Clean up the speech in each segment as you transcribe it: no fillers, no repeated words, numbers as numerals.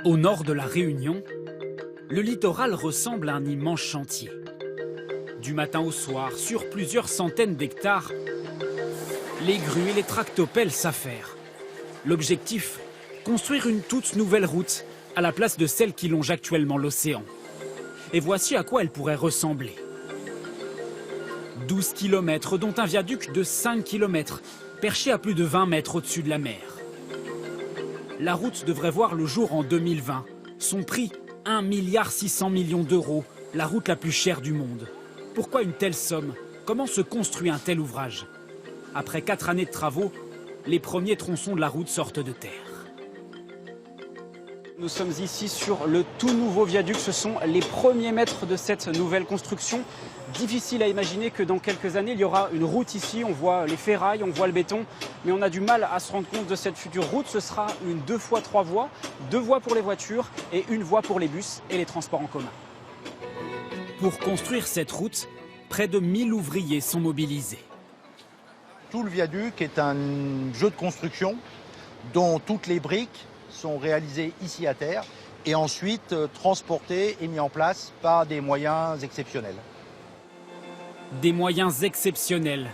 Au nord de la Réunion, le littoral ressemble à un immense chantier. Du matin au soir, sur plusieurs centaines d'hectares, les grues et les tractopelles s'affairent. L'objectif, construire une toute nouvelle route à la place de celle qui longe actuellement l'océan. Et voici à quoi elle pourrait ressembler. 12 km, dont un viaduc de 5 km, perché à plus de 20 mètres au-dessus de la mer. La route devrait voir le jour en 2020. Son prix, 1,6 milliard d'euros, la route la plus chère du monde. Pourquoi une telle somme? Comment se construit un tel ouvrage? Après 4 années de travaux, les premiers tronçons de la route sortent de terre. Nous sommes ici sur le tout nouveau viaduc. Ce sont les premiers mètres de cette nouvelle construction. Difficile à imaginer que dans quelques années, il y aura une route ici. On voit les ferrailles, on voit le béton. Mais on a du mal à se rendre compte de cette future route. Ce sera une 2 fois 3 voies. 2 voies pour les voitures et 1 voie pour les bus et les transports en commun. Pour construire cette route, près de 1000 ouvriers sont mobilisés. Tout le viaduc est un jeu de construction dont toutes les briques sont réalisées ici à terre et ensuite transportées et mis en place par des moyens exceptionnels. Des moyens exceptionnels,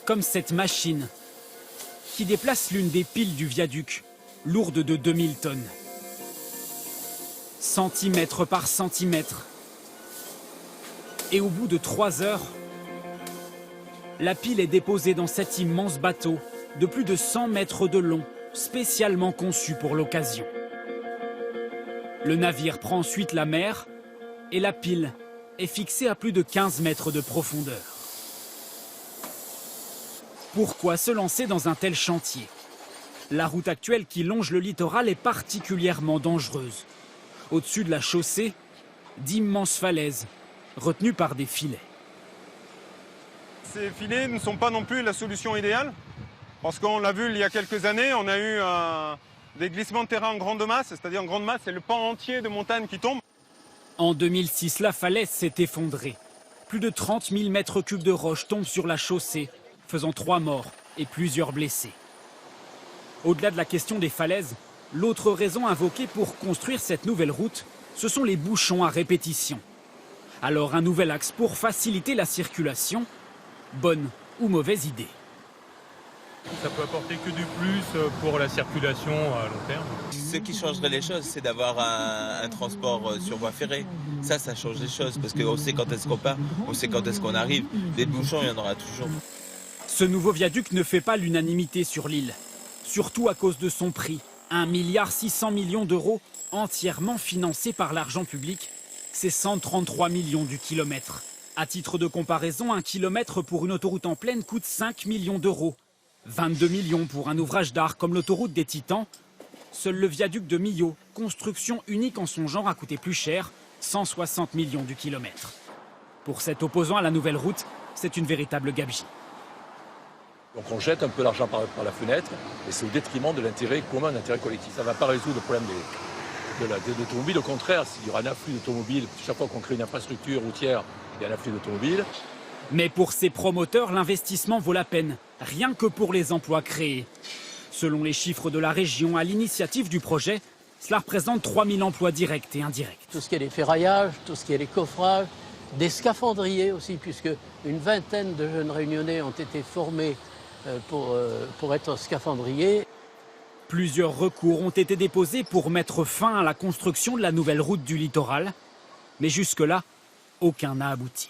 comme cette machine qui déplace l'une des piles du viaduc, lourde de 2000 tonnes. Centimètre par centimètre. Et au bout de 3 heures, la pile est déposée dans cet immense bateau de plus de 100 mètres de long, spécialement conçu pour l'occasion. Le navire prend ensuite la mer et la pile est fixée à plus de 15 mètres de profondeur. Pourquoi se lancer dans un tel chantier? La route actuelle qui longe le littoral est particulièrement dangereuse. Au-dessus de la chaussée, d'immenses falaises retenues par des filets. Ces filets ne sont pas non plus la solution idéale, parce qu'on l'a vu il y a quelques années, on a eu des glissements de terrain en grande masse, c'est-à-dire en grande masse, c'est le pan entier de montagne qui tombe. En 2006, la falaise s'est effondrée. Plus de 30 000 mètres cubes de roches tombent sur la chaussée, faisant 3 morts et plusieurs blessés. Au-delà de la question des falaises, l'autre raison invoquée pour construire cette nouvelle route, ce sont les bouchons à répétition. Alors un nouvel axe pour faciliter la circulation, bonne ou mauvaise idée? Ça peut apporter que du plus pour la circulation à long terme. Ce qui changerait les choses, c'est d'avoir un transport sur voie ferrée. Ça change les choses parce qu'on sait quand est-ce qu'on part, on sait quand est-ce qu'on arrive. Des bouchons, il y en aura toujours. Ce nouveau viaduc ne fait pas l'unanimité sur l'île, surtout à cause de son prix, 1,6 milliard d'euros, entièrement financé par l'argent public. C'est 133 millions du kilomètre. À titre de comparaison, un kilomètre pour une autoroute en plaine coûte 5 millions d'euros. 22 millions pour un ouvrage d'art comme l'autoroute des Titans. Seul le viaduc de Millau, construction unique en son genre, a coûté plus cher, 160 millions du kilomètre. Pour cet opposant à la nouvelle route, c'est une véritable gabegie. Donc on jette un peu l'argent par la fenêtre et c'est au détriment de l'intérêt commun, de l'intérêt collectif. Ça ne va pas résoudre le problème de l'automobile. Au contraire, s'il y aura un afflux d'automobiles, chaque fois qu'on crée une infrastructure routière, il y a un afflux d'automobiles. Mais pour ces promoteurs, l'investissement vaut la peine, rien que pour les emplois créés. Selon les chiffres de la région, à l'initiative du projet, cela représente 3000 emplois directs et indirects. Tout ce qui est les ferraillages, tout ce qui est les coffrages, des scaphandriers aussi, puisque une vingtaine de jeunes réunionnais ont été formés pour être scaphandriers. Plusieurs recours ont été déposés pour mettre fin à la construction de la nouvelle route du littoral. Mais jusque-là, aucun n'a abouti.